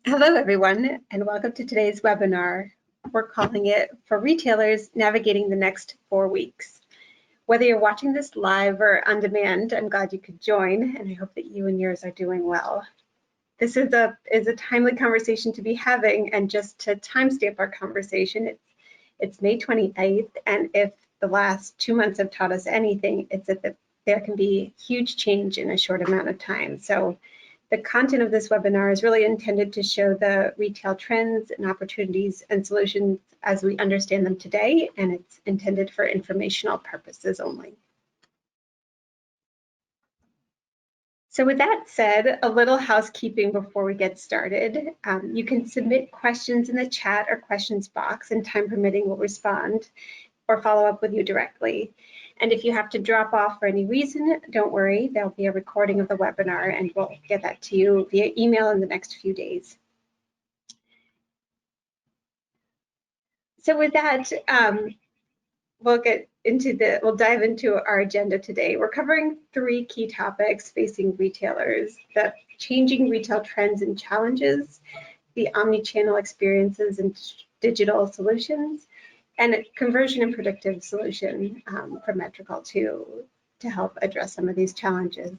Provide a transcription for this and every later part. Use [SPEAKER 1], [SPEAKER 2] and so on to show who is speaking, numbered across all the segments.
[SPEAKER 1] Hello, everyone, and welcome to today's webinar. We're calling it For Retailers Navigating the Next 4 Weeks. Whether you're watching this live or on demand, I'm glad you could join, and I hope that you and yours are doing well. This is a timely conversation to be having, and just to timestamp our conversation, it's May 28th, and if the last 2 months have taught us anything, it's that there can be huge change in a short amount of time. So the content of this webinar is really intended to show the retail trends and opportunities and solutions as we understand them today, and it's intended for informational purposes only. So with that said, a little housekeeping before we get started. You can submit questions in the chat or questions box, and time permitting we'll respond or follow up with you directly. And if you have to drop off for any reason, don't worry, there'll be a recording of the webinar and we'll get that to you via email in the next few days. So with that, we'll dive into our agenda today. We're covering 3 key topics facing retailers: the changing retail trends and challenges, the omnichannel experiences and digital solutions, and a conversion and predictive solution for Metrical to help address some of these challenges.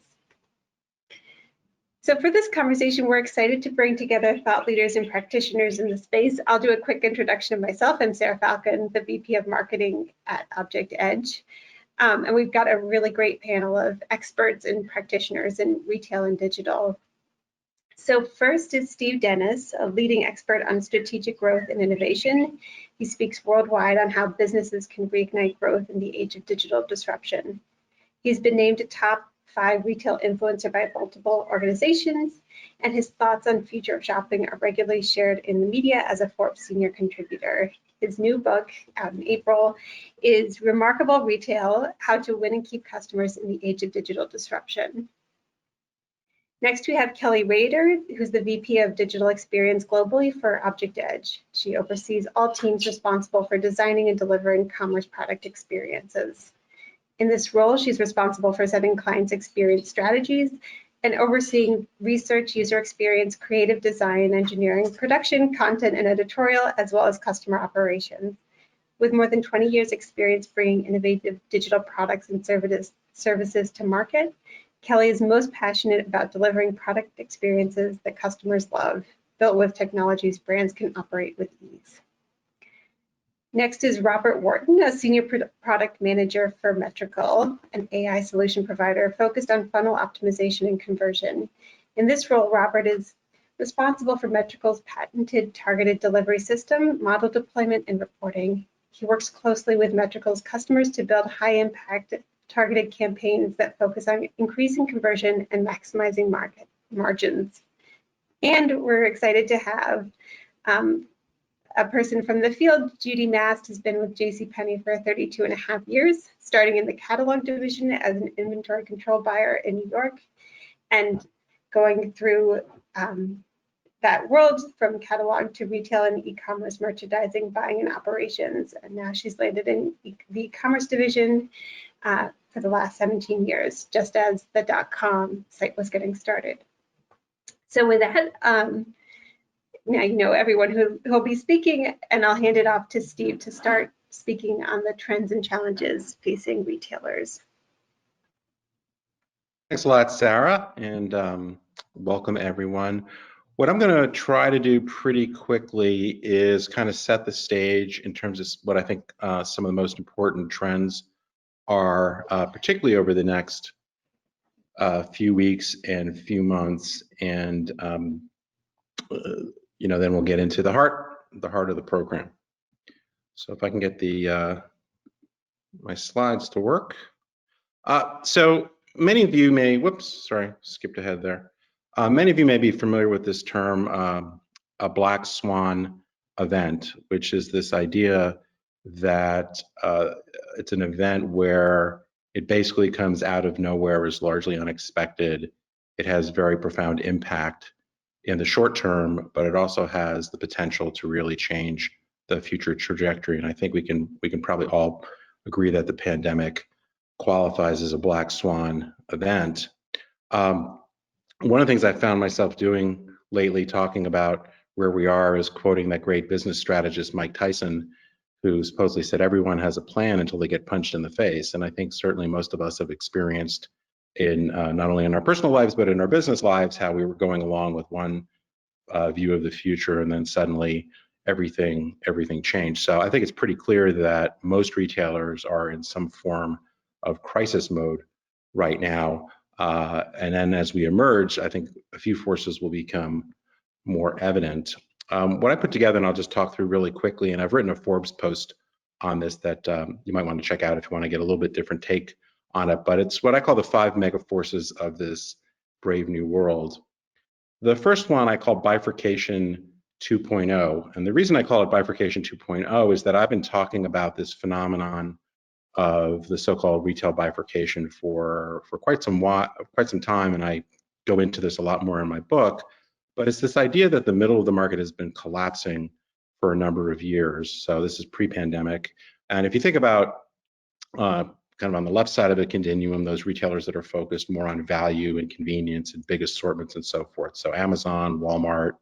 [SPEAKER 1] So for this conversation, we're excited to bring together thought leaders and practitioners in the space. I'll do a quick introduction of myself. I'm Sarah Falcon, the VP of Marketing at Object Edge. And we've got a really great panel of experts and practitioners in retail and digital. So first is Steve Dennis, a leading expert on strategic growth and innovation. He speaks worldwide on how businesses can reignite growth in the age of digital disruption. He's been named a top 5 retail influencer by multiple organizations, and his thoughts on future shopping are regularly shared in the media as a Forbes senior contributor. His new book, out in April, is Remarkable Retail: How to Win and Keep Customers in the Age of Digital Disruption. Next, we have Kelly Rader, who's the VP of Digital Experience globally for Object Edge. She oversees all teams responsible for designing and delivering commerce product experiences. In this role, she's responsible for setting clients' experience strategies and overseeing research, user experience, creative design, engineering, production, content, and editorial, as well as customer operations. With more than 20 years' experience bringing innovative digital products and services to market, Kelly is most passionate about delivering product experiences that customers love, built with technologies brands can operate with ease. Next is Robert Wharton, a senior product manager for Metrical, an AI solution provider focused on funnel optimization and conversion. In this role, Robert is responsible for Metrical's patented targeted delivery system, model deployment, and reporting. He works closely with Metrical's customers to build high-impact targeted campaigns that focus on increasing conversion and maximizing market margins. And we're excited to have a person from the field. Judy Mast has been with JCPenney for 32.5 years, starting in the catalog division as an inventory control buyer in New York, and going through that world from catalog to retail and e-commerce merchandising, buying, and operations. And now she's landed in the e-commerce division for the last 17 years, just as the .com site was getting started. So with that, now you know everyone who'll be speaking, and I'll hand it off to Steve to start speaking on the trends and challenges facing retailers.
[SPEAKER 2] Thanks a lot, Sarah, and welcome everyone. What I'm going to try to do pretty quickly is kind of set the stage in terms of what I think some of the most important trends are, particularly over the next few weeks and few months, and then we'll get into the heart of the program. So if I can get the my slides to work. So many of you may, skipped ahead there. Many of you may be familiar with this term, a black swan event, which is this idea that it's an event where it basically comes out of nowhere, is largely unexpected. It has very profound impact in the short term, but it also has the potential to really change the future trajectory. And I think we can probably all agree that the pandemic qualifies as a black swan event. One of the things I found myself doing lately talking about where we are is quoting that great business strategist, Mike Tyson, who supposedly said everyone has a plan until they get punched in the face. And I think certainly most of us have experienced in not only in our personal lives, but in our business lives, how we were going along with one view of the future, and then suddenly everything changed. So I think it's pretty clear that most retailers are in some form of crisis mode right now. And then as we emerge, I think a few forces will become more evident. What I put together, and I'll just talk through really quickly, and I've written a Forbes post on this that you might want to check out if you want to get a little bit different take on it, but it's what I call the 5 mega forces of this brave new world. The first one I call Bifurcation 2.0, and the reason I call it Bifurcation 2.0 is that I've been talking about this phenomenon of the so-called retail bifurcation for quite some time, and I go into this a lot more in my book. But it's this idea that the middle of the market has been collapsing for a number of years. So this is pre-pandemic, and if you think about kind of on the left side of the continuum, those retailers that are focused more on value and convenience and big assortments and so forth. So Amazon, Walmart,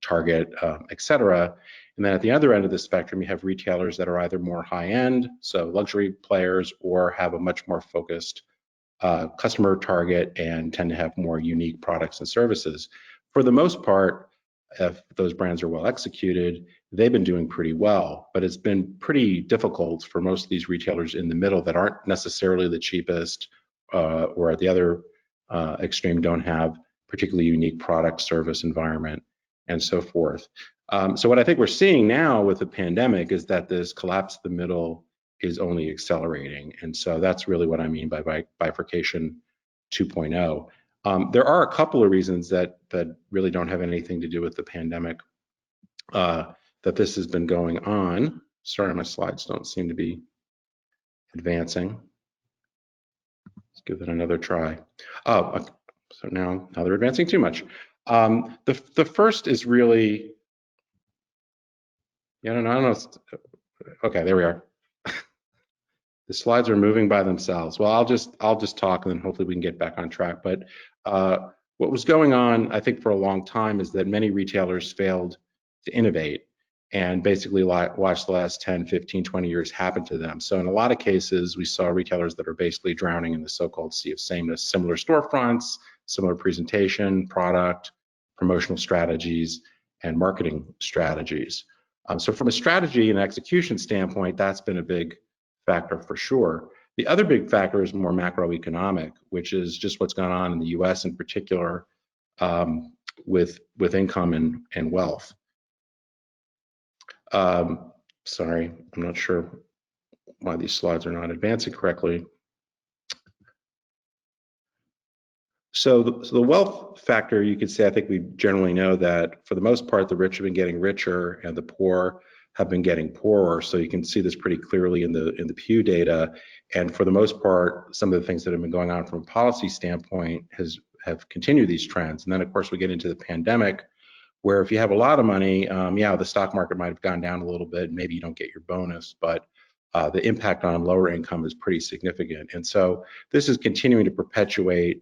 [SPEAKER 2] Target, et cetera. And then at the other end of the spectrum, you have retailers that are either more high-end, so luxury players, or have a much more focused customer target and tend to have more unique products and services. For the most part, if those brands are well executed, they've been doing pretty well, but it's been pretty difficult for most of these retailers in the middle that aren't necessarily the cheapest, or at the other extreme don't have particularly unique product, service, environment, and so forth. So what I think we're seeing now with the pandemic is that this collapse of the middle is only accelerating. And so that's really what I mean by Bifurcation 2.0. There are a couple of reasons that really don't have anything to do with the pandemic that this has been going on. Sorry, my slides don't seem to be advancing. Let's give it another try. Oh, so now they're advancing too much. The first is really, I don't know. Okay, there we are. The slides are moving by themselves. Well, I'll just talk, and then hopefully we can get back on track. But what was going on, I think, for a long time is that many retailers failed to innovate and basically watch the last 10, 15, 20 years happen to them. So in a lot of cases, we saw retailers that are basically drowning in the so-called sea of sameness, similar storefronts, similar presentation, product, promotional strategies, and marketing strategies. So from a strategy and execution standpoint, that's been a big factor for sure. The other big factor is more macroeconomic, which is just what's going on in the US in particular with income and wealth. Sorry, I'm not sure why these slides are not advancing correctly. So the wealth factor, you could say, I think we generally know that for the most part, the rich have been getting richer and the poor have been getting poorer. So you can see this pretty clearly in the Pew data. And for the most part, some of the things that have been going on from a policy standpoint have continued these trends. And then of course we get into the pandemic, where if you have a lot of money, yeah, the stock market might have gone down a little bit, maybe you don't get your bonus, but the impact on lower income is pretty significant. And so this is continuing to perpetuate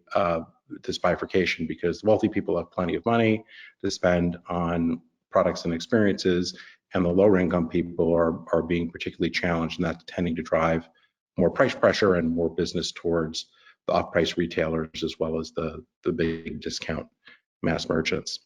[SPEAKER 2] this bifurcation, because wealthy people have plenty of money to spend on products and experiences, and the lower income people are being particularly challenged, and that's tending to drive more price pressure and more business towards the off-price retailers as well as the big discount mass merchants.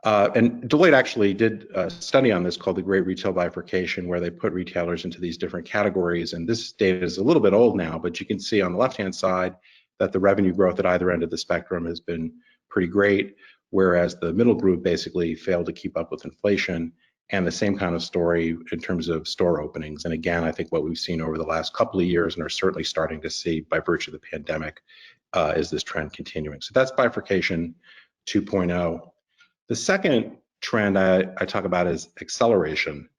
[SPEAKER 2] And Deloitte actually did a study on this called the Great Retail Bifurcation, where they put retailers into these different categories. And this data is a little bit old now, but you can see on the left-hand side that the revenue growth at either end of the spectrum has been pretty great, whereas the middle group basically failed to keep up with inflation. And the same kind of story in terms of store openings. And again, I think what we've seen over the last couple of years, and are certainly starting to see by virtue of the pandemic, is this trend continuing. So that's Bifurcation 2.0. The second trend I talk about is acceleration.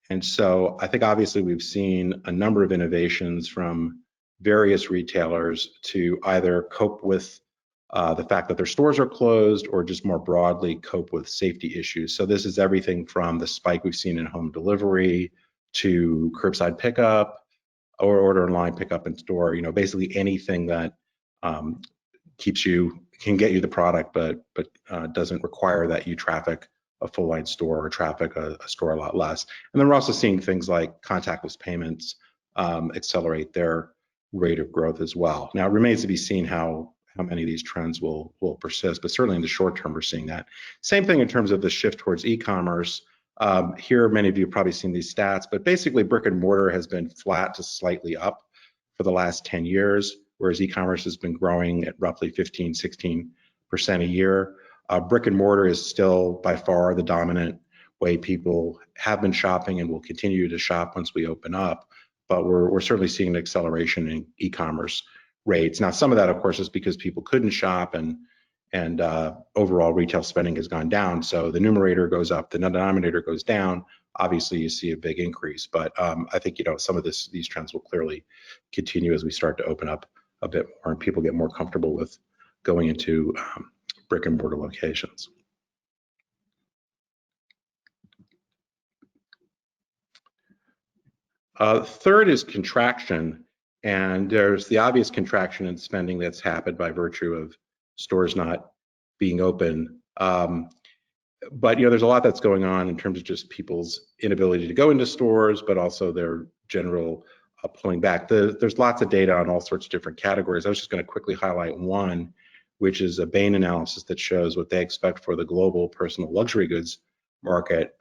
[SPEAKER 2] And so I think obviously we've seen a number of innovations from various retailers to either cope with the fact that their stores are closed, or just more broadly cope with safety issues. So this is everything from the spike we've seen in home delivery to curbside pickup or order online, pickup in store, basically anything that keeps you can get you the product, but doesn't require that you traffic a full line store or traffic a store a lot less. And then we're also seeing things like contactless payments accelerate their rate of growth as well. Now it remains to be seen how many of these trends will persist, but certainly in the short term we're seeing that. Same thing in terms of the shift towards e-commerce. Here, many of you have probably seen these stats, but basically brick and mortar has been flat to slightly up for the last 10 years, whereas e-commerce has been growing at roughly 15, 16% a year. Brick and mortar is still by far the dominant way people have been shopping and will continue to shop once we open up, but we're certainly seeing an acceleration in e-commerce rates. Now, some of that, of course, is because people couldn't shop and overall retail spending has gone down. So the numerator goes up, the denominator goes down. Obviously, you see a big increase, but I think some of these trends will clearly continue as we start to open up a bit more and people get more comfortable with going into brick and mortar locations. Third is contraction, and there's the obvious contraction in spending that's happened by virtue of stores not being open. But there's a lot that's going on in terms of just people's inability to go into stores, but also their general pulling back. There's lots of data on all sorts of different categories. I was just going to quickly highlight one, which is a Bain analysis that shows what they expect for the global personal luxury goods market,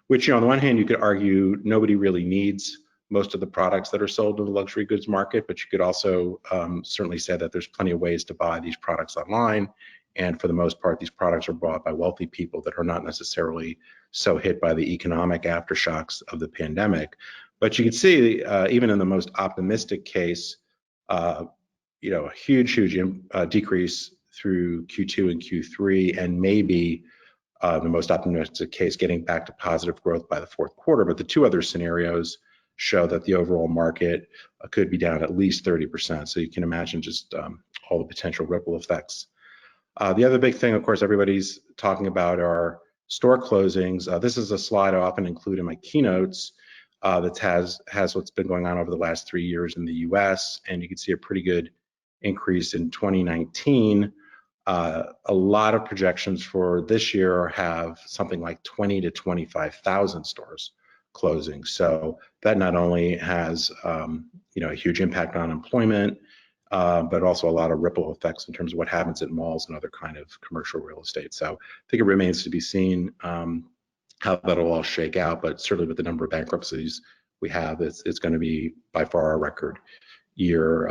[SPEAKER 2] which on the one hand, you could argue nobody really needs most of the products that are sold in the luxury goods market, but you could also certainly say that there's plenty of ways to buy these products online. And for the most part, these products are bought by wealthy people that are not necessarily so hit by the economic aftershocks of the pandemic. But you can see, even in the most optimistic case, a huge decrease through Q2 and Q3, and maybe the most optimistic case getting back to positive growth by the fourth quarter. But the two other scenarios show that the overall market could be down at least 30%. So you can imagine just all the potential ripple effects. The other big thing, of course, everybody's talking about are store closings. This is a slide I often include in my keynotes that has what's been going on over the last 3 years in the US, and you can see a pretty good increase in 2019. A lot of projections for this year have something like 20 to 25,000 stores closing. So that not only has a huge impact on employment, but also a lot of ripple effects in terms of what happens at malls and other kind of commercial real estate. So I think it remains to be seen how that'll all shake out, but certainly with the number of bankruptcies we have, it's going to be by far a record year,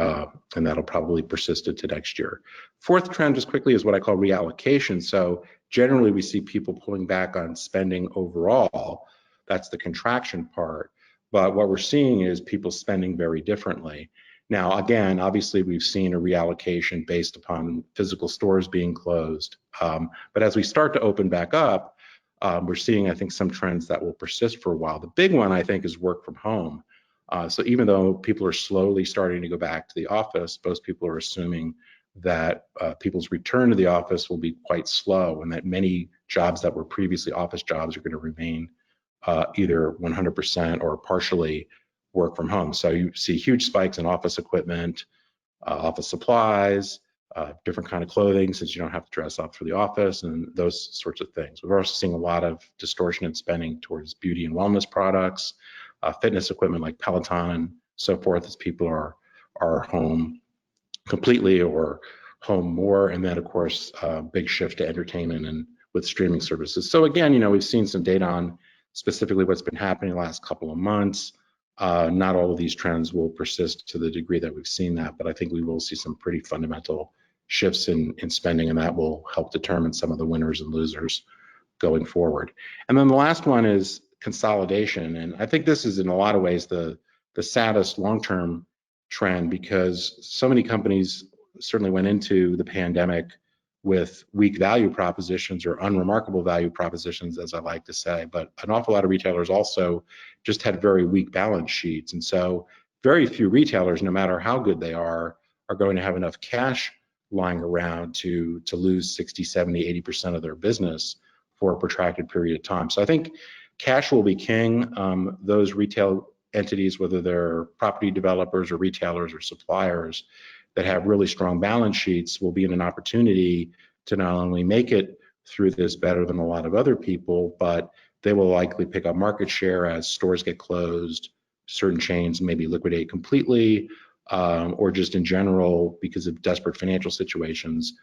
[SPEAKER 2] and that'll probably persist into next year. Fourth trend, just quickly, is what I call reallocation. So generally we see people pulling back on spending overall. That's the contraction part. But what we're seeing is people spending very differently. Now, again, obviously we've seen a reallocation based upon physical stores being closed. But as we start to open back up, we're seeing, I think, some trends that will persist for a while. The big one, I think, is work from home. So even though people are slowly starting to go back to the office, most people are assuming that people's return to the office will be quite slow, and that many jobs that were previously office jobs are going to remain either 100% or partially work from home. So you see huge spikes in office equipment, office supplies, different kind of clothing, since you don't have to dress up for the office, and those sorts of things. We're also seeing a lot of distortion in spending towards beauty and wellness products, fitness equipment like Peloton and so forth, as people are home completely or home more. And then, of course, big shift to entertainment and with streaming services. So again, we've seen some data on specifically what's been happening the last couple of months. Not all of these trends will persist to the degree that we've seen that, but I think we will see some pretty fundamental shifts in spending, and that will help determine some of the winners and losers going forward. And then the last one is consolidation, and I think this is in a lot of ways the saddest long-term trend, because so many companies certainly went into the pandemic with weak value propositions or unremarkable value propositions, as I like to say, but an awful lot of retailers also just had very weak balance sheets. And so very few retailers, no matter how good they are going to have enough cash lying around to lose 60, 70, 80% of their business for a protracted period of time. So I think cash will be king. Those retail entities, whether they're property developers or retailers or suppliers, that have really strong balance sheets will be in an opportunity to not only make it through this better than a lot of other people, but they will likely pick up market share as stores get closed, certain chains maybe liquidate completely, or just in general, because of desperate financial situations,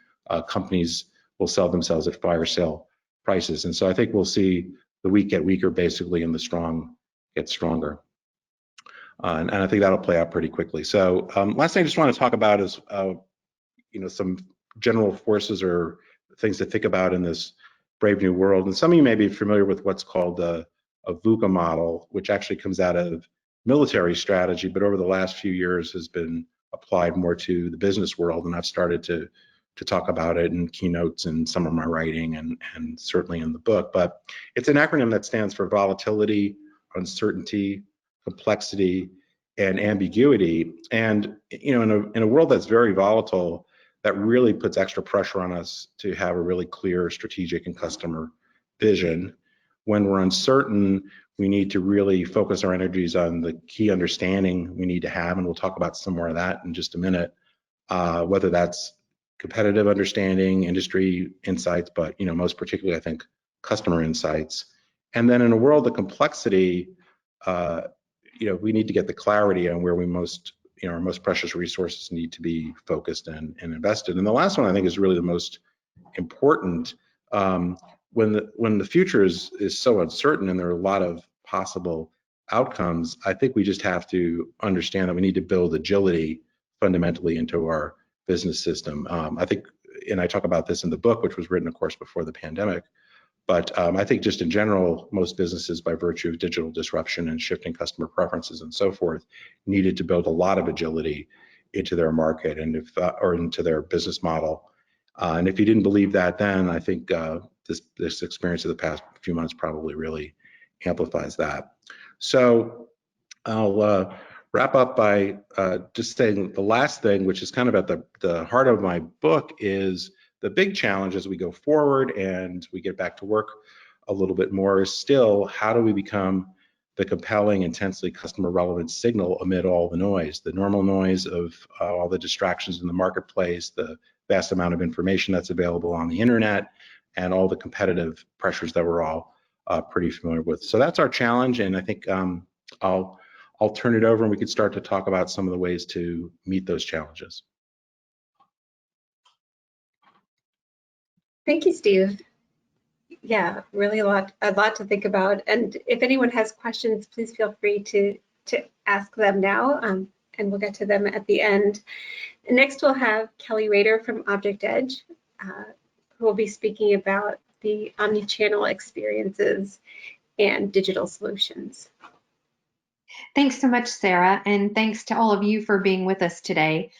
[SPEAKER 2] companies will sell themselves at fire sale prices. And so I think we'll see the weak get weaker basically and the strong get stronger. And I think that'll play out pretty quickly. So last thing I just want to talk about is some general forces or things to think about in this brave new world. And some of you may be familiar with what's called a VUCA model, which actually comes out of military strategy, but over the last few years has been applied more to the business world. And I've started to talk about it in keynotes and some of my writing and certainly in the book. But it's an acronym that stands for volatility, uncertainty, complexity, and ambiguity. And in a world that's very volatile, that really puts extra pressure on us to have a really clear strategic and customer vision. When we're uncertain, we need to really focus our energies on the key understanding we need to have, and we'll talk about some more of that in just a minute, whether that's competitive understanding, industry insights, but most particularly, I think, customer insights. And then in a world of complexity, we need to get the clarity on where we our most precious resources need to be focused and invested. And the last one I think is really the most important. When the future is so uncertain and there are a lot of possible outcomes, I think we just have to understand that we need to build agility fundamentally into our business system. I think, and I talk about this in the book, which was written, of course, before the pandemic. But I think just in general, most businesses, by virtue of digital disruption and shifting customer preferences and so forth, needed to build a lot of agility into their market and or into their business model. And if you didn't believe that then, I think this experience of the past few months probably really amplifies that. So I'll wrap up by just saying the last thing, which is kind of at the heart of my book, is the big challenge as we go forward and we get back to work a little bit more is still, how do we become the compelling, intensely customer relevant signal amid all the noise, the normal noise of all the distractions in the marketplace, the vast amount of information that's available on the internet, and all the competitive pressures that we're all pretty familiar with. So that's our challenge, and I think I'll turn it over and we can start to talk about some of the ways to meet those challenges.
[SPEAKER 1] Thank you, Steve. Yeah, really a lot to think about. And if anyone has questions, please feel free to ask them now, and we'll get to them at the end. And next, we'll have Kelly Rader from Object Edge, who will be speaking about the omnichannel experiences and digital solutions.
[SPEAKER 3] Thanks so much, Sarah, and thanks to all of you for being with us today.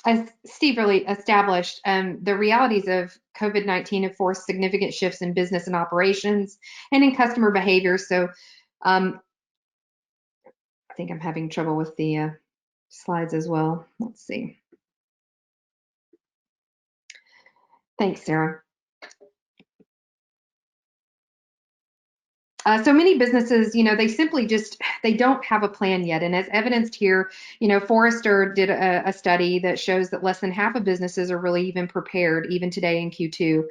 [SPEAKER 3] As Steve really established, the realities of COVID-19 have forced significant shifts in business and operations and in customer behavior. So I think I'm having trouble with the slides as well. Let's see. Thanks, Sarah. So many businesses, they simply they don't have a plan yet. And as evidenced here, Forrester did a study that shows that less than half of businesses are really even prepared, even today in Q2.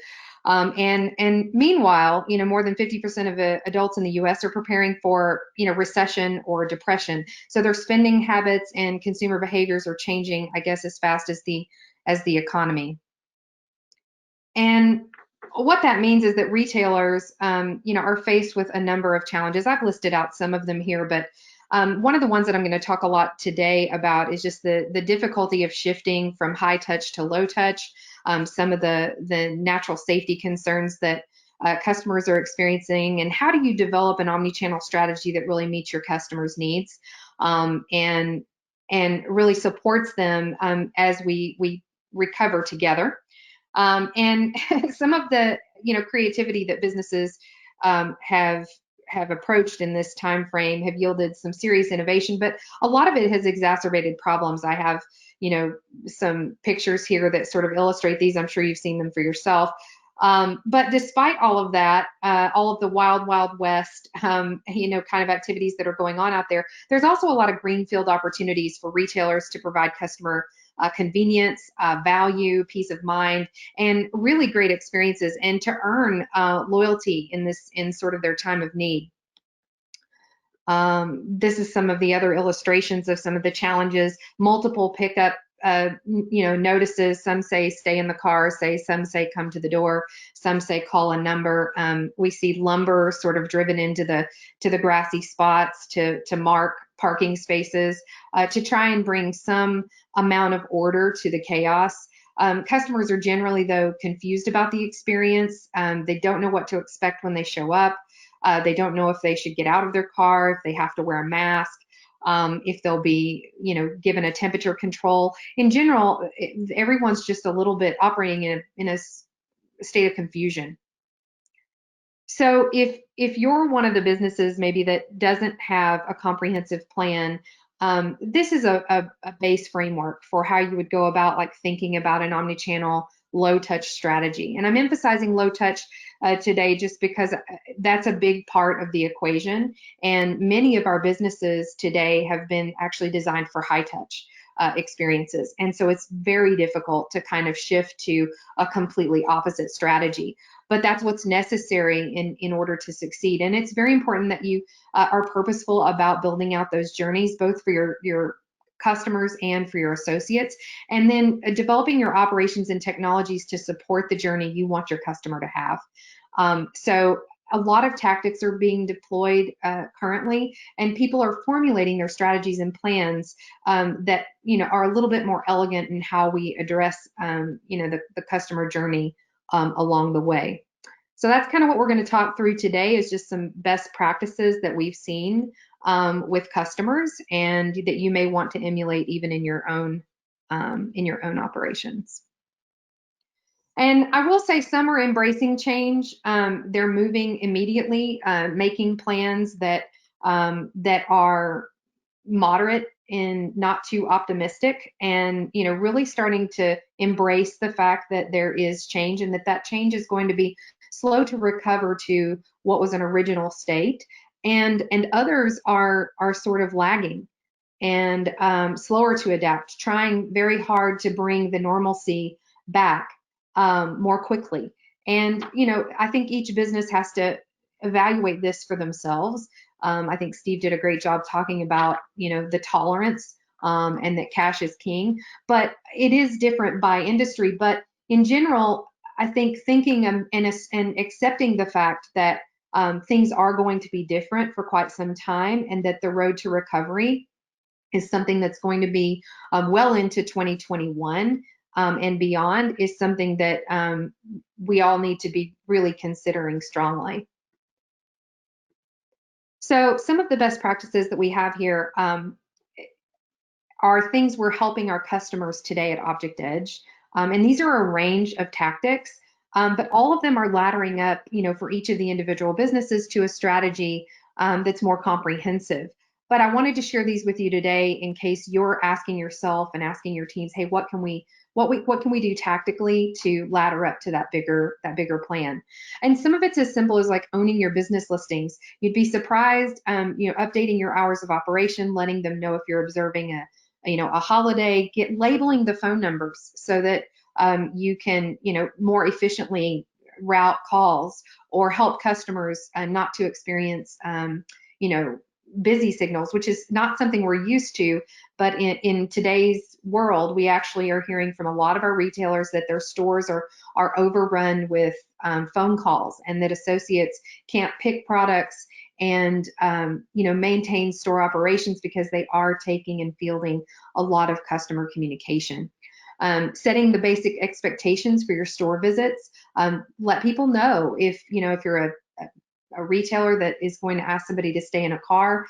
[SPEAKER 3] And meanwhile, more than 50% of adults in the US are preparing for, recession or depression. So their spending habits and consumer behaviors are changing, I guess, as fast as the economy. And what that means is that retailers, are faced with a number of challenges. I've listed out some of them here, but one of the ones that I'm going to talk a lot today about is just the difficulty of shifting from high touch to low touch, some of the natural safety concerns that customers are experiencing, and how do you develop an omnichannel strategy that really meets your customers' needs and really supports them as we recover together. And some of the creativity that businesses have approached in this time frame have yielded some serious innovation, but a lot of it has exacerbated problems. I have some pictures here that sort of illustrate these. I'm sure you've seen them for yourself. But despite all of that, all of the wild west, kind of activities that are going on out there, there's also a lot of greenfield opportunities for retailers to provide customer convenience, value, peace of mind, and really great experiences, and to earn loyalty in sort of their time of need. This is some of the other illustrations of some of the challenges. Multiple pickup notices. Some say stay in the car, some say come to the door, some say call a number. We see lumber sort of driven into the grassy spots to mark parking spaces, to try and bring some amount of order to the chaos. Customers are generally, though, confused about the experience. They don't know what to expect when they show up. They don't know if they should get out of their car, if they have to wear a mask, if they'll be, given a temperature control. In general, everyone's just a little bit operating in a state of confusion. So if you're one of the businesses maybe that doesn't have a comprehensive plan, this is a base framework for how you would go about thinking about an omnichannel low touch strategy. And I'm emphasizing low touch today just because that's a big part of the equation. And many of our businesses today have been actually designed for high touch experiences. And so it's very difficult to kind of shift to a completely opposite strategy. But that's what's necessary in order to succeed. And it's very important that you are purposeful about building out those journeys, both for your customers and for your associates, and then developing your operations and technologies to support the journey you want your customer to have. So a lot of tactics are being deployed currently, and people are formulating their strategies and plans that are a little bit more elegant in how we address the customer journey along the way. So that's kind of what we're going to talk through today, is just some best practices that we've seen with customers and that you may want to emulate even in your own operations. And I will say some are embracing change. They're moving immediately, making plans that are moderate and not too optimistic, and really starting to embrace the fact that there is change and that change is going to be slow to recover to what was an original state. And others are sort of lagging and slower to adapt, trying very hard to bring the normalcy back more quickly. And I think each business has to evaluate this for themselves. I think Steve did a great job talking about the tolerance and that cash is king, but it is different by industry. But in general, I think thinking and accepting the fact that things are going to be different for quite some time, and that the road to recovery is something that's going to be well into 2021 and beyond, is something that we all need to be really considering strongly. So some of the best practices that we have here are things we're helping our customers today at Object Edge. And these are a range of tactics, but all of them are laddering up, for each of the individual businesses to a strategy that's more comprehensive. But I wanted to share these with you today in case you're asking yourself and asking your teams, hey, what can we do tactically to ladder up to that bigger plan? And some of it's as simple as owning your business listings. You'd be surprised, updating your hours of operation, letting them know if you're observing a holiday, labeling the phone numbers so that you can, more efficiently route calls or help customers not to experience, busy signals, which is not something we're used to. But in today's world, we actually are hearing from a lot of our retailers that their stores are overrun with phone calls, and that associates can't pick products and maintain store operations because they are taking and fielding a lot of customer communication. Setting the basic expectations for your store visits. Let people know if you're a retailer that is going to ask somebody to stay in a car,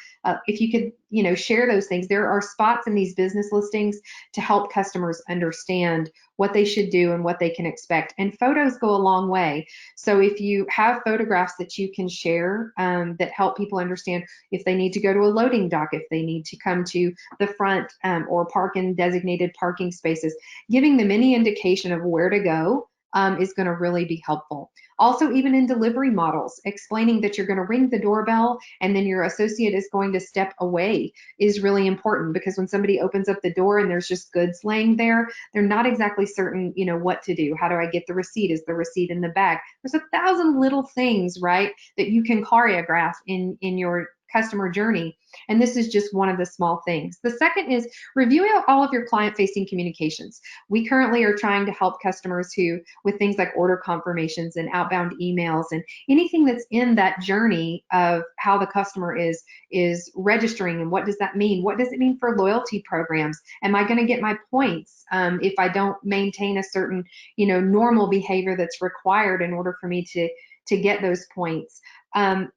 [SPEAKER 3] if you could share those things. There are spots in these business listings to help customers understand what they should do and what they can expect, and photos go a long way. So if you have photographs that you can share that help people understand if they need to go to a loading dock, if they need to come to the front or park in designated parking spaces, giving them any indication of where to go is going to really be helpful. Also, even in delivery models, explaining that you're going to ring the doorbell and then your associate is going to step away is really important, because when somebody opens up the door and there's just goods laying there, they're not exactly certain, what to do. How do I get the receipt? Is the receipt in the bag? There's 1,000 little things, right, that you can choreograph in your customer journey. And this is just one of the small things. The second is reviewing all of your client-facing communications. We currently are trying to help customers with things like order confirmations and outbound emails and anything that's in that journey of how the customer is registering, and what does that mean? What does it mean for loyalty programs? Am I going to get my points if I don't maintain a certain, normal behavior that's required in order for me to get those points?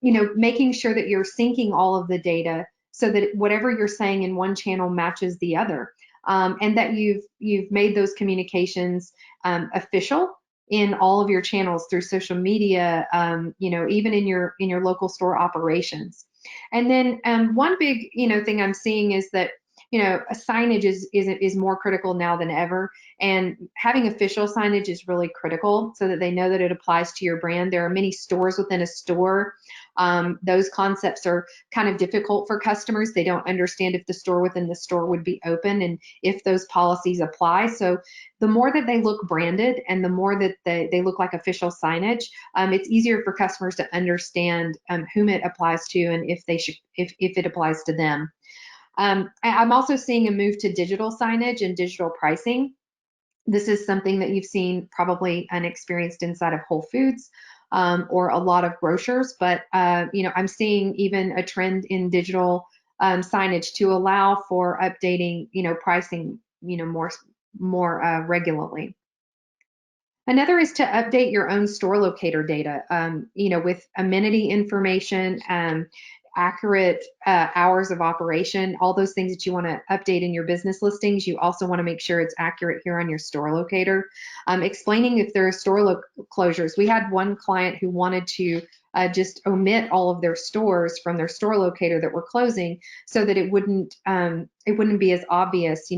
[SPEAKER 3] Making sure that you're syncing all of the data so that whatever you're saying in one channel matches the other, and that you've made those communications official in all of your channels through social media, even in your local store operations. And then one big thing I'm seeing is that a signage is more critical now than ever, and having official signage is really critical so that they know that it applies to your brand. There are many stores within a store. Those concepts are kind of difficult for customers. They don't understand if the store within the store would be open and if those policies apply. So the more that they look branded and the more that they look like official signage, it's easier for customers to understand whom it applies to and if it applies to them. I'm also seeing a move to digital signage and digital pricing. This is something that you've seen probably unexperienced inside of Whole Foods or a lot of grocers, but I'm seeing even a trend in digital signage to allow for updating, pricing, more regularly. Another is to update your own store locator data, with amenity information, accurate hours of operation, all those things that you want to update in your business listings. You also want to make sure it's accurate here on your store locator. Explaining if there are store closures. We had one client who wanted to just omit all of their stores from their store locator that were closing, so that it wouldn't be as obvious,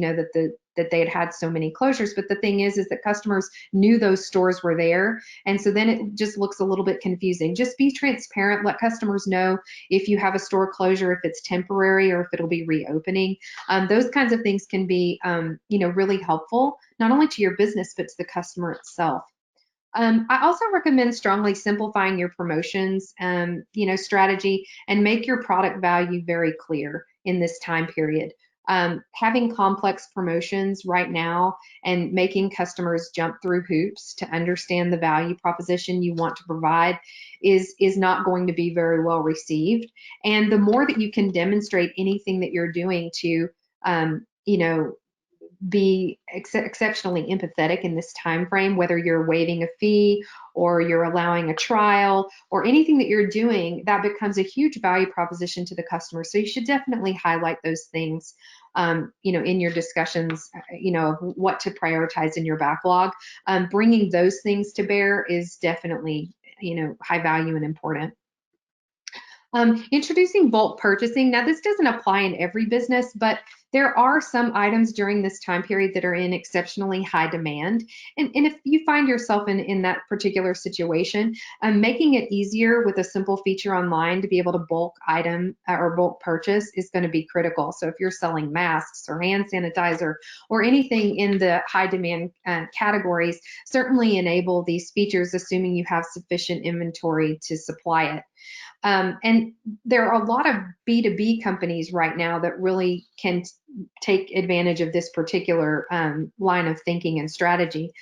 [SPEAKER 3] that they had so many closures. But the thing is that customers knew those stores were there, and so then it just looks a little bit confusing. Just be transparent. Let customers know if you have a store closure, if it's temporary or if it'll be reopening. Those kinds of things can be, really helpful, not only to your business but to the customer itself. I also recommend strongly simplifying your promotions, strategy, and make your product value very clear in this time period. Having complex promotions right now and making customers jump through hoops to understand the value proposition you want to provide is not going to be very well received. And the more that you can demonstrate anything that you're doing to, be exceptionally empathetic in this time frame, whether you're waiving a fee or you're allowing a trial or anything that you're doing, that becomes a huge value proposition to the customer. So you should definitely highlight those things, in your discussions, of what to prioritize in your backlog. Bringing those things to bear is definitely, high value and important. Introducing bulk purchasing. Now, this doesn't apply in every business, but there are some items during this time period that are in exceptionally high demand. And if you find yourself in that particular situation, making it easier with a simple feature online to be able to bulk item or bulk purchase is going to be critical. So if you're selling masks or hand sanitizer or anything in the high demand categories, certainly enable these features, assuming you have sufficient inventory to supply it. And there are a lot of B2B companies right now that really can take advantage of this particular line of thinking and strategy,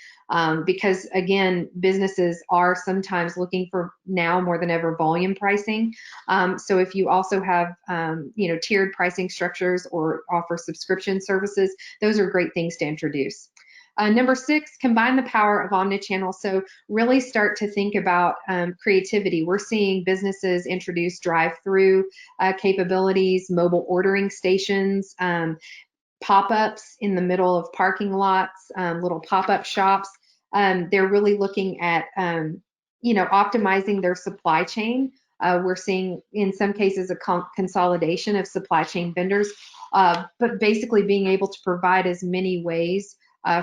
[SPEAKER 3] because again, businesses are sometimes looking for, now more than ever, volume pricing. So if you also have tiered pricing structures or offer subscription services, those are great things to introduce. Number 6, combine the power of omnichannel. So really start to think about creativity. We're seeing businesses introduce drive-through capabilities, mobile ordering stations, pop-ups in the middle of parking lots, little pop-up shops. They're really looking at, optimizing their supply chain. We're seeing in some cases a consolidation of supply chain vendors, but basically being able to provide as many ways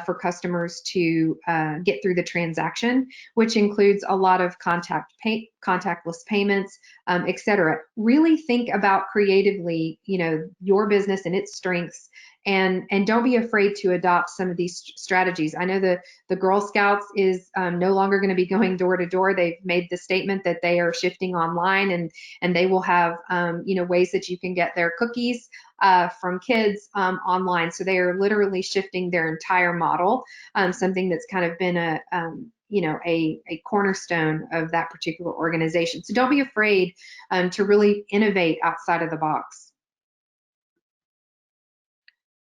[SPEAKER 3] for customers to get through the transaction, which includes a lot of contactless payments, etc. Really think about creatively, your business and its strengths, and don't be afraid to adopt some of these strategies. I know the Girl Scouts is no longer going to be going door to door. They've made the statement that they are shifting online, and they will have ways that you can get their cookies from kids online. So they are literally shifting their entire model, something that's kind of been a cornerstone of that particular organization. So don't be afraid to really innovate outside of the box.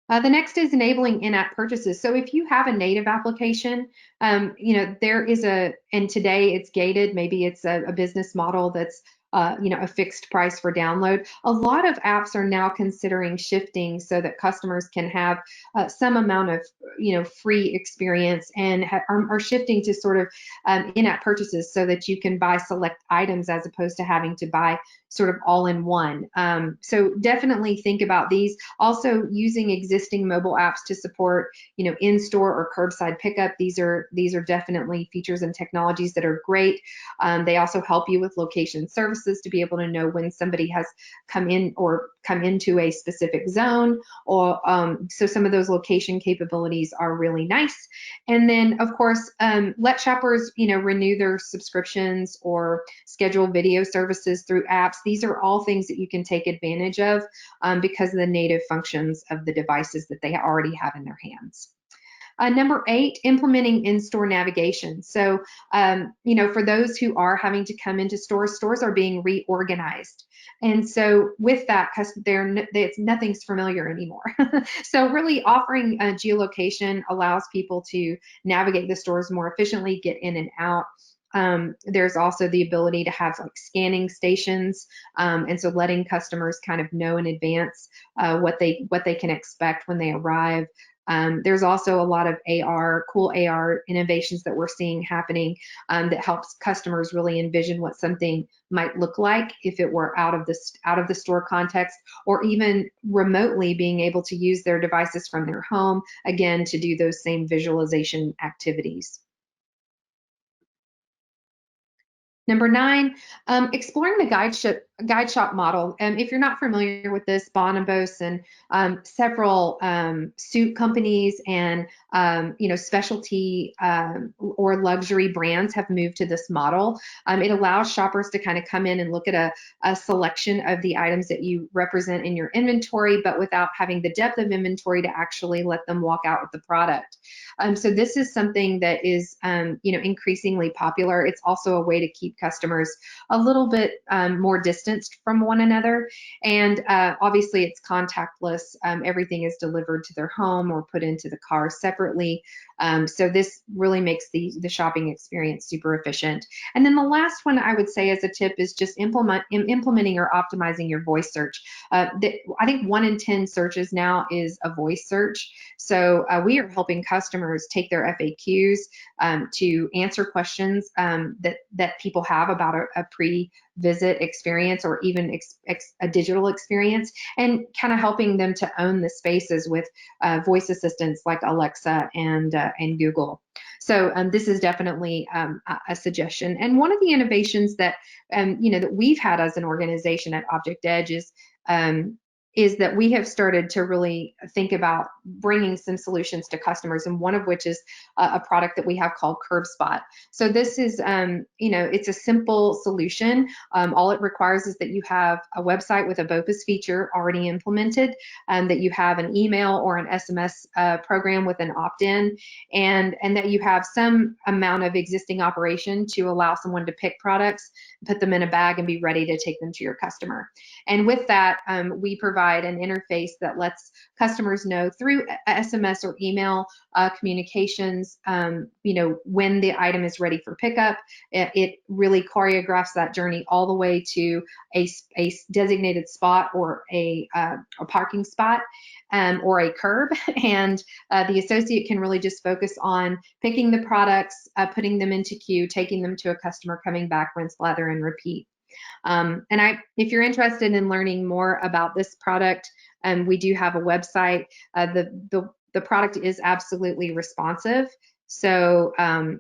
[SPEAKER 3] The next is enabling in-app purchases. So if you have a native application, there is and today it's gated, maybe it's a business model that's a fixed price for download. A lot of apps are now considering shifting so that customers can have some amount of free experience, and are shifting to sort of in-app purchases so that you can buy select items as opposed to having to buy sort of all in one. So definitely think about these. Also, using existing mobile apps to support in-store or curbside pickup. These are definitely features and technologies that are great. They also help you with location services to be able to know when somebody has come into a specific zone, or so some of those location capabilities are really nice. And then of course, let shoppers renew their subscriptions or schedule video services through apps. These are all things that you can take advantage of because of the native functions of the devices that they already have in their hands. Number 8, implementing in-store navigation. So, for those who are having to come into stores are being reorganized. And so with that, nothing's familiar anymore. So really offering geolocation allows people to navigate the stores more efficiently, get in and out. There's also the ability to have scanning stations, and so letting customers kind of know in advance what they can expect when they arrive. There's also a lot of cool AR innovations that we're seeing happening that helps customers really envision what something might look like if it were out of the store context, or even remotely being able to use their devices from their home, again, to do those same visualization activities. Number 9, exploring the guide shop model. If you're not familiar with this, Bonobos and several suit companies and specialty or luxury brands have moved to this model. It allows shoppers to kind of come in and look at a selection of the items that you represent in your inventory, but without having the depth of inventory to actually let them walk out with the product. So this is something that is increasingly popular. It's also a way to keep customers a little bit more distanced from one another, and obviously it's contactless. Everything is delivered to their home or put into the car separately. So this really makes the shopping experience super efficient. And then the last one I would say as a tip is just implementing or optimizing your voice search. I think 1 in 10 searches now is a voice search. So we are helping customers take their FAQs to answer questions that people have about a pre-visit experience, or even a digital experience, and kind of helping them to own the spaces with voice assistants like Alexa and Google. So this is definitely a suggestion. And one of the innovations that that we've had as an organization at Object Edge is that we have started to really think about bringing some solutions to customers, and one of which is a product that we have called CurbSpot. So this is, it's a simple solution. All it requires is that you have a website with a BOPUS feature already implemented, that you have an email or an SMS program with an opt-in, and that you have some amount of existing operation to allow someone to pick products, put them in a bag, and be ready to take them to your customer. And with that, we provide an interface that lets customers know through SMS or email communications, when the item is ready for pickup. It really choreographs that journey all the way to a designated spot, or a parking spot, or a curb, and the associate can really just focus on picking the products, putting them into queue, taking them to a customer, coming back, rinse, lather, and repeat. If you're interested in learning more about this product, we do have a website. The the product is absolutely responsive. So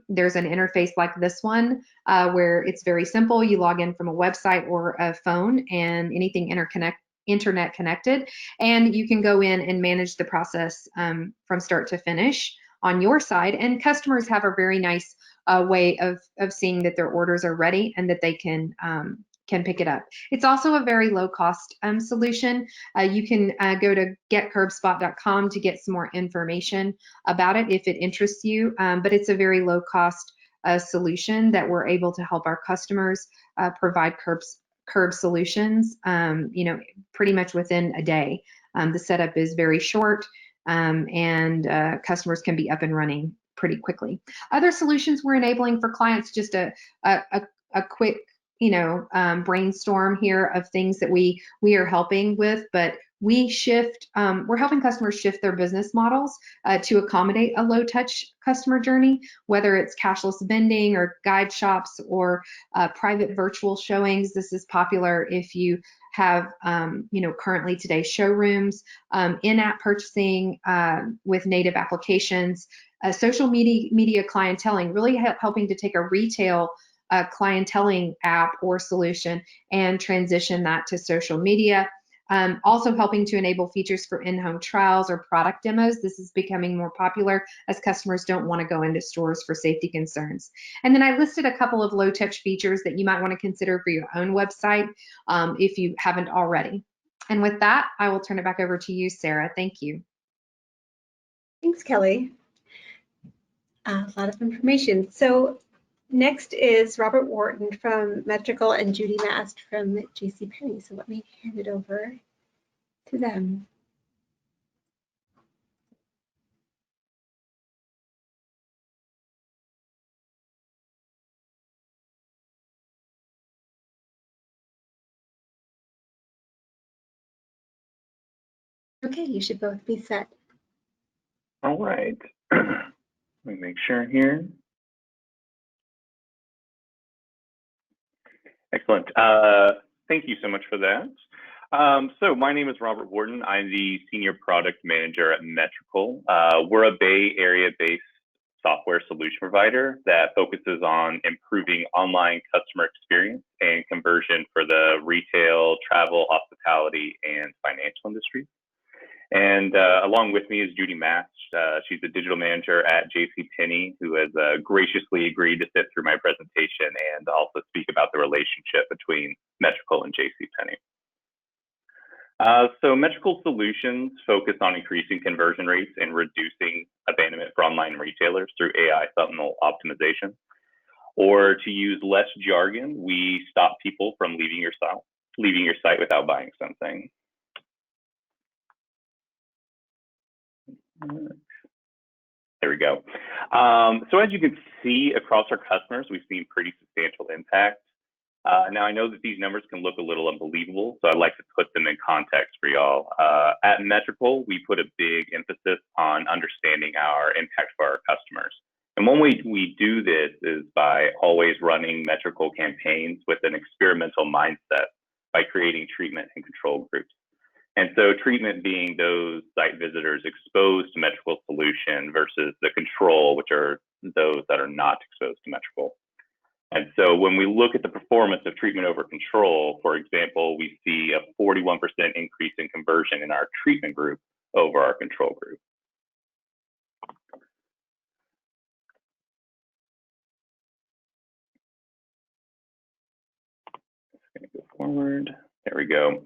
[SPEAKER 3] there's an interface like this one where it's very simple. You log in from a website or a phone and anything internet connected, and you can go in and manage the process from start to finish on your side. And customers have a very nice way of seeing that their orders are ready and that they can pick it up. It's also a very low cost solution. You can go to getcurbspot.com to get some more information about it if it interests you, but it's a very low cost solution that we're able to help our customers provide curb solutions, pretty much within a day. The setup is very short, and customers can be up and running pretty quickly. Other solutions we're enabling for clients, just a quick brainstorm here of things that we are helping with, but we're helping customers shift their business models to accommodate a low touch customer journey, whether it's cashless vending or guide shops or private virtual showings. This is popular if you have, currently today showrooms, in-app purchasing with native applications, social media clienteling, really helping to take a retail clienteling app or solution and transition that to social media. Also helping to enable features for in-home trials or product demos. This is becoming more popular as customers don't want to go into stores for safety concerns. And then I listed a couple of low-touch features that you might want to consider for your own website if you haven't already. And with that, I will turn it back over to you, Sarah. Thank you.
[SPEAKER 1] Thanks, Kelly. A lot of information. So next is Robert Wharton from Metrical and Judy Mast from JCPenney. So let me hand it over to them. Okay, you should both be set.
[SPEAKER 4] All right. Let me make sure here. Excellent. Thank you so much for that. So my name is Robert Wharton. I'm the Senior Product Manager at Metrical. We're a Bay Area-based software solution provider that focuses on improving online customer experience and conversion for the retail, travel, hospitality, and financial industry. And along with me is Judy Mast. She's the digital manager at JCPenney, who has graciously agreed to sit through my presentation and also speak about the relationship between Metrical and JCPenney. So Metrical solutions focus on increasing conversion rates and reducing abandonment for online retailers through AI funnel optimization. Or to use less jargon, we stop people from leaving your site without buying something. There we go. So as you can see across our customers, we've seen pretty substantial impact. Now I know that these numbers can look a little unbelievable, so I'd like to put them in context for y'all. At Metrical, we put a big emphasis on understanding our impact for our customers. And one way we do this is by always running Metrical campaigns with an experimental mindset by creating treatment and control groups. And so treatment being those site visitors exposed to Metrical solution versus the control, which are those that are not exposed to Metrical. And so when we look at the performance of treatment over control, for example, we see a 41% increase in conversion in our treatment group over our control group. Just going to go forward. There we go.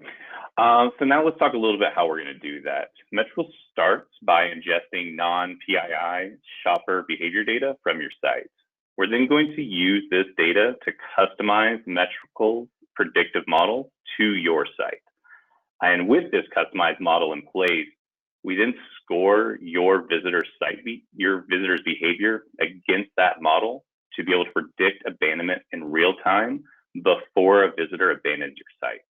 [SPEAKER 4] So now let's talk a little bit how we're going to do that. Metrical starts by ingesting non-PII shopper behavior data from your site. We're then going to use this data to customize Metrical's predictive model to your site. And with this customized model in place, we then score your visitor's behavior against that model to be able to predict abandonment in real time before a visitor abandons your site.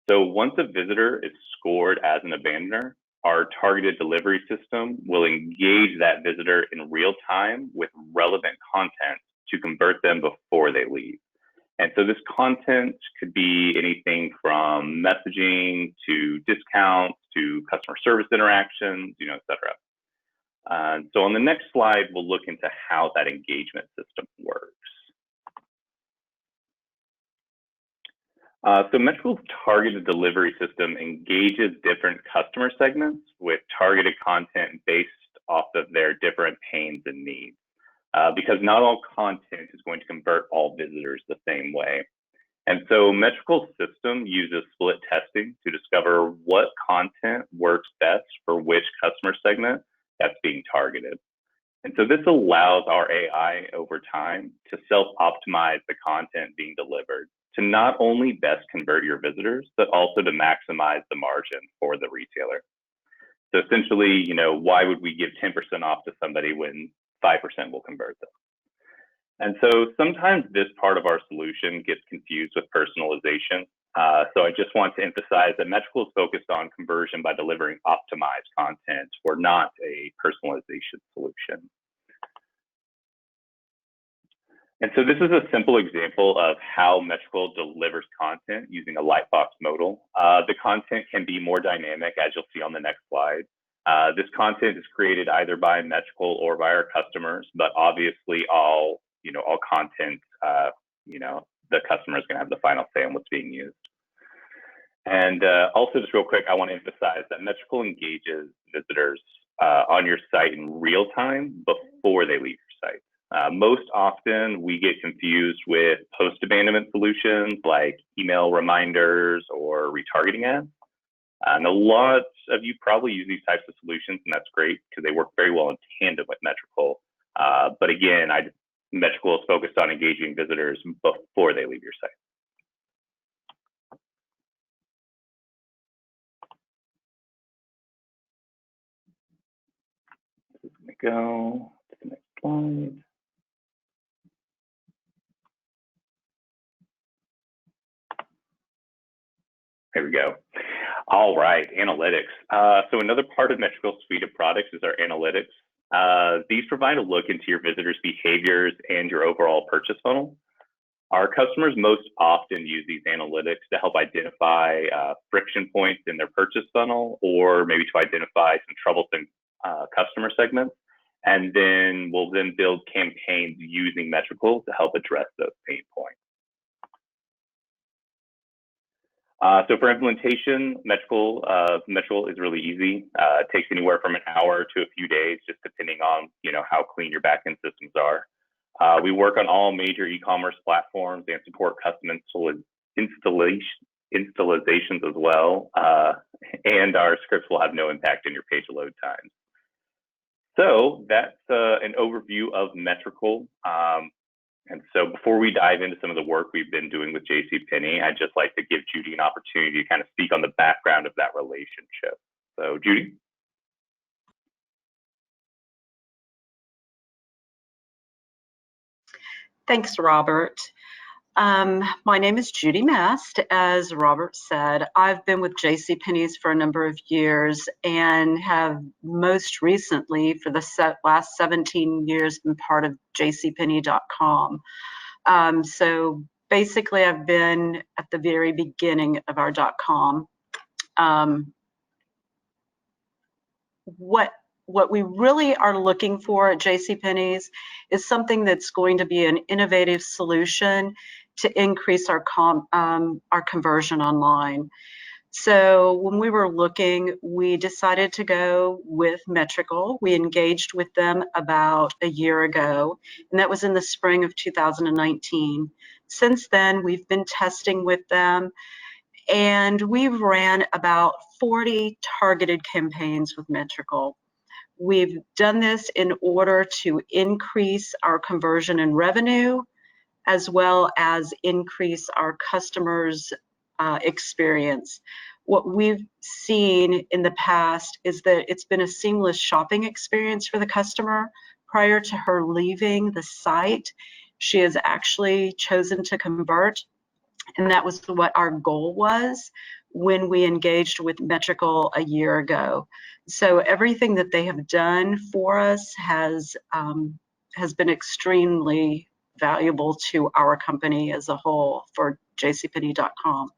[SPEAKER 4] So once a visitor is scored as an abandoner, our targeted delivery system will engage that visitor in real time with relevant content to convert them before they leave. And so this content could be anything from messaging to discounts to customer service interactions, et cetera. So on the next slide, we'll look into how that engagement system works. So Metrical's targeted delivery system engages different customer segments with targeted content based off of their different pains and needs, because not all content is going to convert all visitors the same way. And so Metrical's system uses split testing to discover what content works best for which customer segment that's being targeted. And so this allows our AI over time to self-optimize the content being delivered to not only best convert your visitors, but also to maximize the margin for the retailer. So essentially, you know, why would we give 10% off to somebody when 5% will convert them? And so sometimes this part of our solution gets confused with personalization. So I just want to emphasize that Metrical is focused on conversion by delivering optimized content. We're not a personalization solution. And so this is a simple example of how Metrical delivers content using a lightbox modal. The content can be more dynamic, as you'll see on the next slide. This content is created either by Metrical or by our customers, but obviously all content, the customer is going to have the final say on what's being used. And also, just real quick, I want to emphasize that Metrical engages visitors on your site in real time before they leave your site. Most often, we get confused with post-abandonment solutions like email reminders or retargeting ads. And a lot of you probably use these types of solutions, and that's great because they work very well in tandem with Metrical. But again, Metrical is focused on engaging visitors before they leave your site. This is going to go to the next slide. There we go. All right, analytics. So another part of Metrical's suite of products is our analytics. These provide a look into your visitors' behaviors and your overall purchase funnel. Our customers most often use these analytics to help identify friction points in their purchase funnel, or maybe to identify some troublesome customer segments. And then we'll build campaigns using Metrical to help address those pain points. So for implementation, Metrical is really easy. It takes anywhere from an hour to a few days, just depending on how clean your backend systems are. We work on all major e-commerce platforms and support custom installations as well. And our scripts will have no impact on your page load times. So that's an overview of Metrical. And so before we dive into some of the work we've been doing with JCPenney, I'd just like to give Judy an opportunity to kind of speak on the background of that relationship. So Judy.
[SPEAKER 5] Thanks, Robert. My name is Judy Mast. As Robert said, I've been with JCPenney's for a number of years and have most recently, for the last 17 years, been part of JCPenney.com. So basically, I've been at the very beginning of our .com. What we really are looking for at JCPenney's is something that's going to be an innovative solution to increase our conversion online. So when we were looking, we decided to go with Metrical. We engaged with them about a year ago, and that was in the spring of 2019. Since then, we've been testing with them, and we've ran about 40 targeted campaigns with Metrical. We've done this in order to increase our conversion and revenue, as well as increase our customers' experience. What we've seen in the past is that it's been a seamless shopping experience for the customer. Prior to her leaving the site, she has actually chosen to convert, and that was what our goal was when we engaged with Metrical a year ago. So everything that they have done for us has been extremely valuable to our company as a whole for JCPenney.com.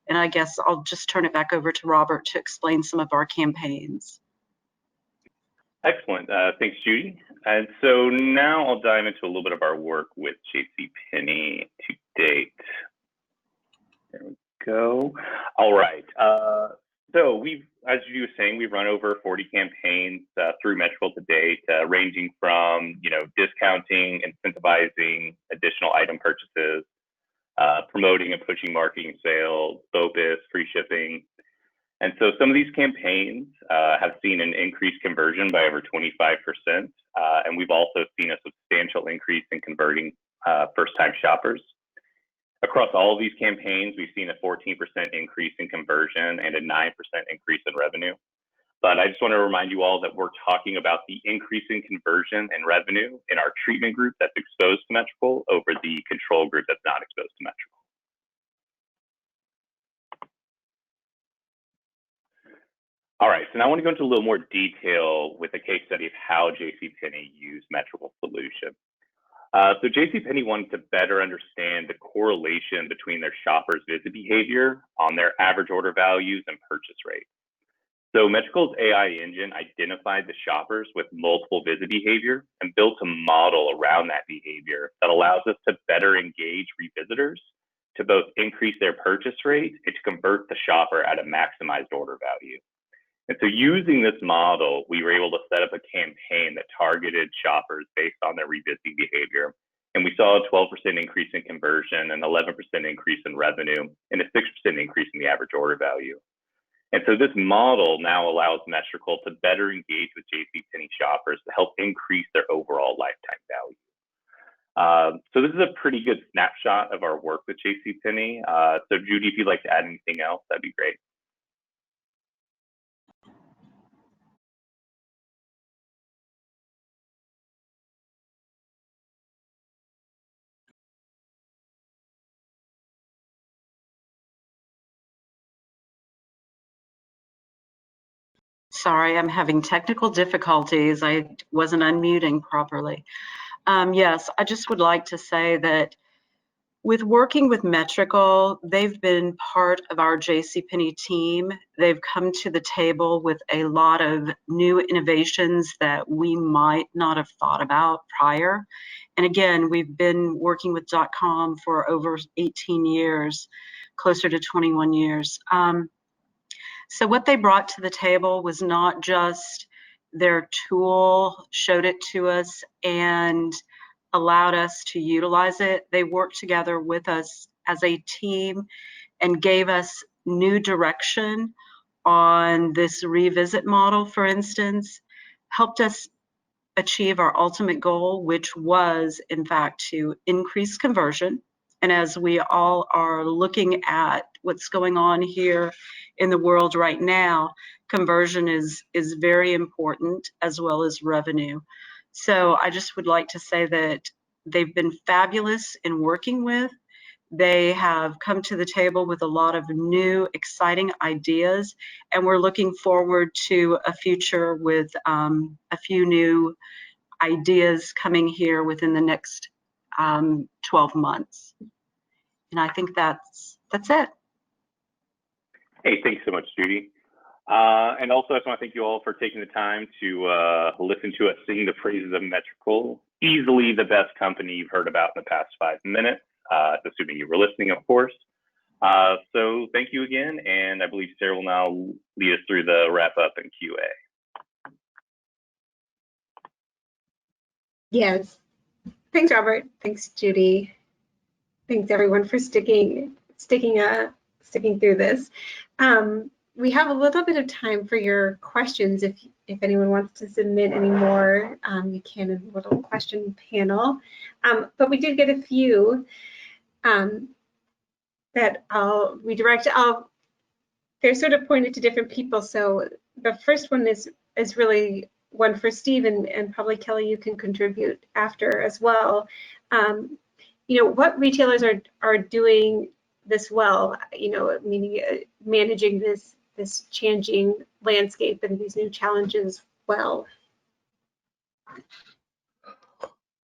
[SPEAKER 5] And I guess I'll just turn it back over to Robert to explain some of our campaigns.
[SPEAKER 4] Excellent. Thanks, Judy. And so now I'll dive into a little bit of our work with JCPenney to date. There we go. All right. So we've, as you were saying, we've run over 40 campaigns through Metrical to date, ranging from, discounting, incentivizing additional item purchases, promoting and pushing marketing sales, BOPIS, free shipping. And so some of these campaigns have seen an increased conversion by over 25%. And we've also seen a substantial increase in converting first-time shoppers. Across all of these campaigns, we've seen a 14% increase in conversion and a 9% increase in revenue. But I just want to remind you all that we're talking about the increase in conversion and revenue in our treatment group that's exposed to Metrical over the control group that's not exposed to Metrical. All right, so now I want to go into a little more detail with a case study of how JCPenney used Metrical solution. So JCPenney wanted to better understand the correlation between their shoppers' visit behavior on their average order values and purchase rate. So Metrical's AI engine identified the shoppers with multiple visit behavior and built a model around that behavior that allows us to better engage revisitors to both increase their purchase rate and to convert the shopper at a maximized order value. And so using this model, we were able to set up a campaign that targeted shoppers based on their revisiting behavior. And we saw a 12% increase in conversion, an 11% increase in revenue, and a 6% increase in the average order value. And so this model now allows Metrical to better engage with JCPenney shoppers to help increase their overall lifetime value. So this is a pretty good snapshot of our work with JCPenney. So Judy, if you'd like to add anything else, that'd be great.
[SPEAKER 5] Sorry, I'm having technical difficulties. I wasn't unmuting properly. Yes, I just would like to say that with working with Metrical, they've been part of our JCPenney team. They've come to the table with a lot of new innovations that we might not have thought about prior. And again, we've been working with .com for over 18 years, closer to 21 years. So what they brought to the table was not just their tool, showed it to us, and allowed us to utilize it. They worked together with us as a team and gave us new direction on this revisit model, for instance, helped us achieve our ultimate goal, which was, in fact, to increase conversion. And as we all are looking at what's going on here in the world right now, conversion is very important, as well as revenue. So I just would like to say that they've been fabulous in working with. They have come to the table with a lot of new, exciting ideas, and we're looking forward to a future with a few new ideas coming here within the next 12 months. And I think that's it.
[SPEAKER 4] Hey, thanks so much, Judy. And also, I just want to thank you all for taking the time to listen to us sing the praises of Metrical, easily the best company you've heard about in the past 5 minutes, assuming you were listening, of course. So thank you again, and I believe Sarah will now lead us through the wrap-up and QA.
[SPEAKER 1] Yes. Thanks, Robert. Thanks, Judy. Thanks, everyone, for sticking through this. We have a little bit of time for your questions. If anyone wants to submit any more, you can in the little question panel. But we did get a few that I'll redirect. They're sort of pointed to different people. So the first one is really one for Steve, and probably Kelly, you can contribute after as well. What retailers are doing this well, meaning managing this changing landscape and these new challenges well?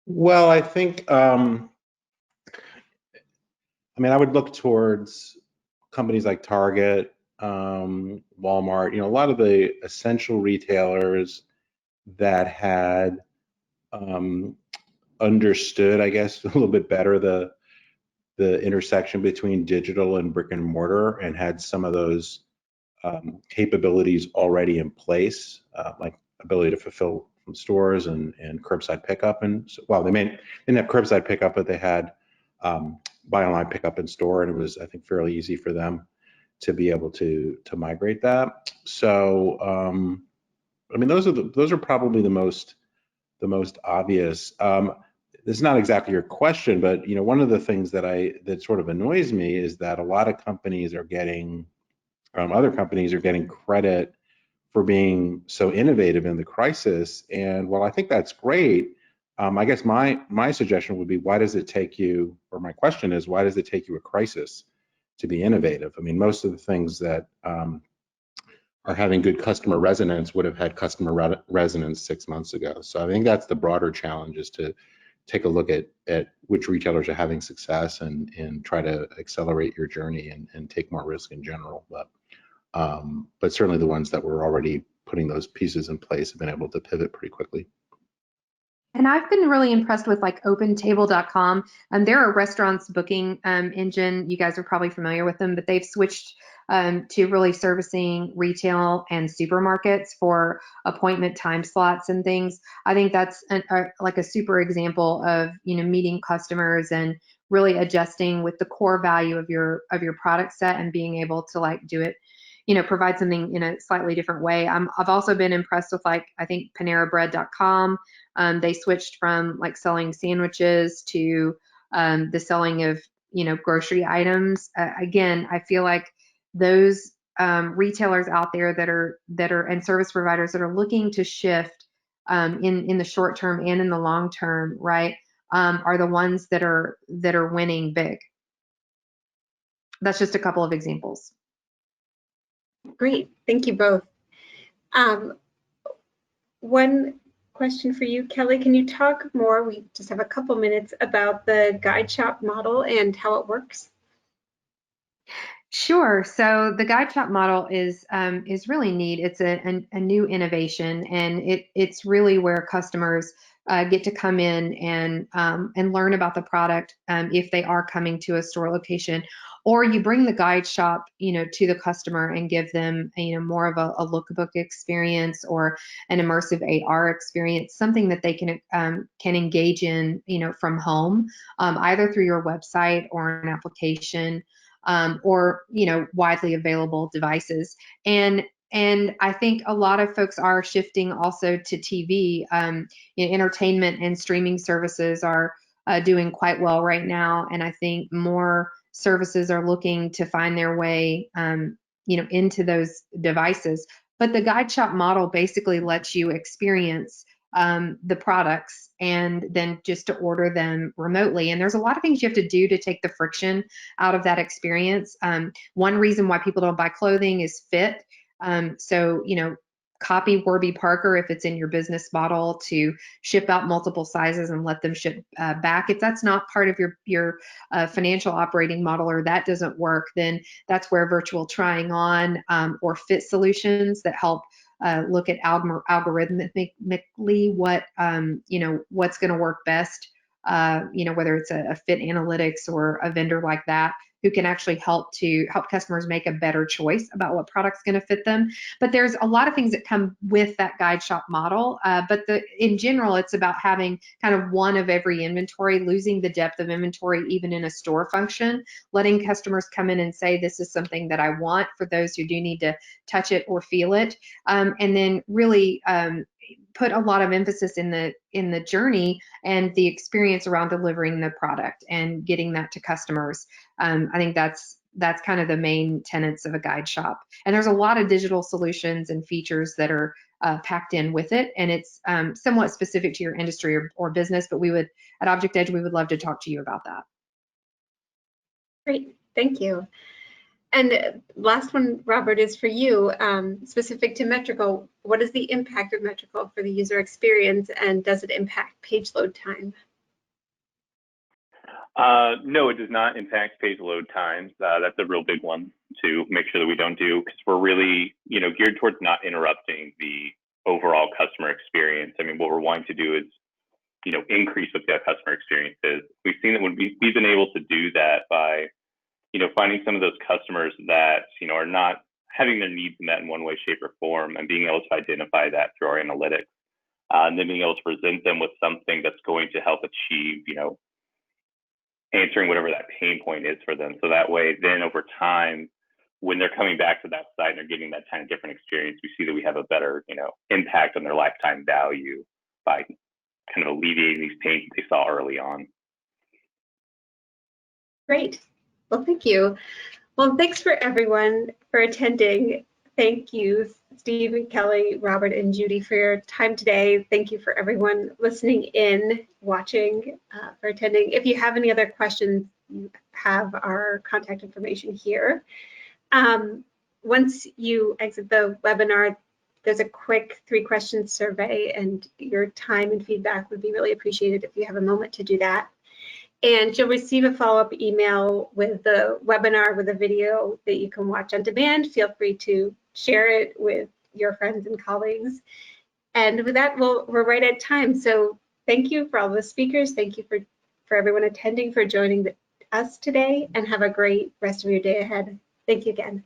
[SPEAKER 2] Well, I think, I would look towards companies like Target, Walmart, a lot of the essential retailers that had understood, I guess, a little bit better the intersection between digital and brick and mortar, and had some of those capabilities already in place, like ability to fulfill from stores and curbside pickup. And well, didn't have curbside pickup, but they had buy online pickup in store, and it was, I think, fairly easy for them to be able to migrate that. So I mean, those are probably the most obvious. This is not exactly your question, but one of the things that sort of annoys me is that a lot of companies are getting other companies are getting credit for being so innovative in the crisis. And while I think that's great, I guess my suggestion would be, why does it take you, or my question is, why does it take you a crisis to be innovative? I mean, most of the things that are having good customer resonance would have had customer resonance 6 months ago. So I think that's the broader challenge, is to take a look at which retailers are having success and try to accelerate your journey and take more risk in general. But certainly the ones that were already putting those pieces in place have been able to pivot pretty quickly.
[SPEAKER 3] And I've been really impressed with like OpenTable.com. They're a restaurants booking engine. You guys are probably familiar with them, but they've switched to really servicing retail and supermarkets for appointment time slots and things. I think that's like a super example of meeting customers and really adjusting with the core value of your product set and being able to like do it, provide something in a slightly different way. I've also been impressed with I think PaneraBread.com. They switched from like selling sandwiches to the selling of grocery items. Again, I feel like those retailers out there that are and service providers that are looking to shift in the short term and in the long term, right, are the ones that are winning big. That's just a couple of examples.
[SPEAKER 1] Great, thank you both. One question for you, Kelly. Can you talk more, we just have a couple minutes, about the guide shop model and how it works?
[SPEAKER 3] Sure. So the guide shop model is really neat. It's a new innovation, and it's really where customers get to come in and learn about the product if they are coming to a store location, or you bring the guide shop to the customer and give them more of a lookbook experience or an immersive AR experience, something that they can engage in from home, either through your website or an application. Or widely available devices. And I think a lot of folks are shifting also to TV. Entertainment and streaming services are doing quite well right now, and I think more services are looking to find their way into those devices. But the guide shop model basically lets you experience the products and then just to order them remotely. And there's a lot of things you have to do to take the friction out of that experience. One reason why people don't buy clothing is fit. So, copy Warby Parker if it's in your business model to ship out multiple sizes and let them ship back. If that's not part of your financial operating model, or that doesn't work, then that's where virtual trying on or fit solutions that help look at algorithmically what what's going to work best, whether it's a fit analytics or a vendor like that, who can actually help customers make a better choice about what product's going to fit them. But there's a lot of things that come with that guide shop model. But in general, it's about having kind of one of every inventory, losing the depth of inventory even in a store function, letting customers come in and say, this is something that I want, for those who do need to touch it or feel it. And then really put a lot of emphasis in the journey and the experience around delivering the product and getting that to customers. I think that's kind of the main tenets of a guide shop. And there's a lot of digital solutions and features that are packed in with it, and it's somewhat specific to your industry or business, but at Object Edge, we would love to talk to you about that.
[SPEAKER 1] Great, thank you. And last one, Robert, is for you, specific to Metrical. What is the impact of Metrical for the user experience, and does it impact page load time?
[SPEAKER 4] No, it does not impact page load times. That's a real big one to make sure that we don't do, because we're really, geared towards not interrupting the overall customer experience. I mean, what we're wanting to do is, increase what the customer experience is. We've seen that when we've been able to do that by, finding some of those customers that, are not having their needs met in one way, shape, or form, and being able to identify that through our analytics, and then being able to present them with something that's going to help achieve, answering whatever that pain point is for them. So that way, then over time, when they're coming back to that site and they're getting that kind of different experience, we see that we have a better, impact on their lifetime value by kind of alleviating these pains that they saw early on.
[SPEAKER 1] Great. Well, thank you. Well, thanks for everyone for attending. Thank you, Steve, Kelly, Robert, and Judy for your time today. Thank you for everyone listening in, watching, for attending. If you have any other questions, you have our contact information here. Once you exit the webinar, there's a quick 3-question survey, and your time and feedback would be really appreciated if you have a moment to do that. And you'll receive a follow-up email with the webinar with a video that you can watch on demand. Feel free to share it with your friends and colleagues. And with that, we're right at time. So thank you for all the speakers. Thank you for everyone attending, for joining us today, and have a great rest of your day ahead. Thank you again.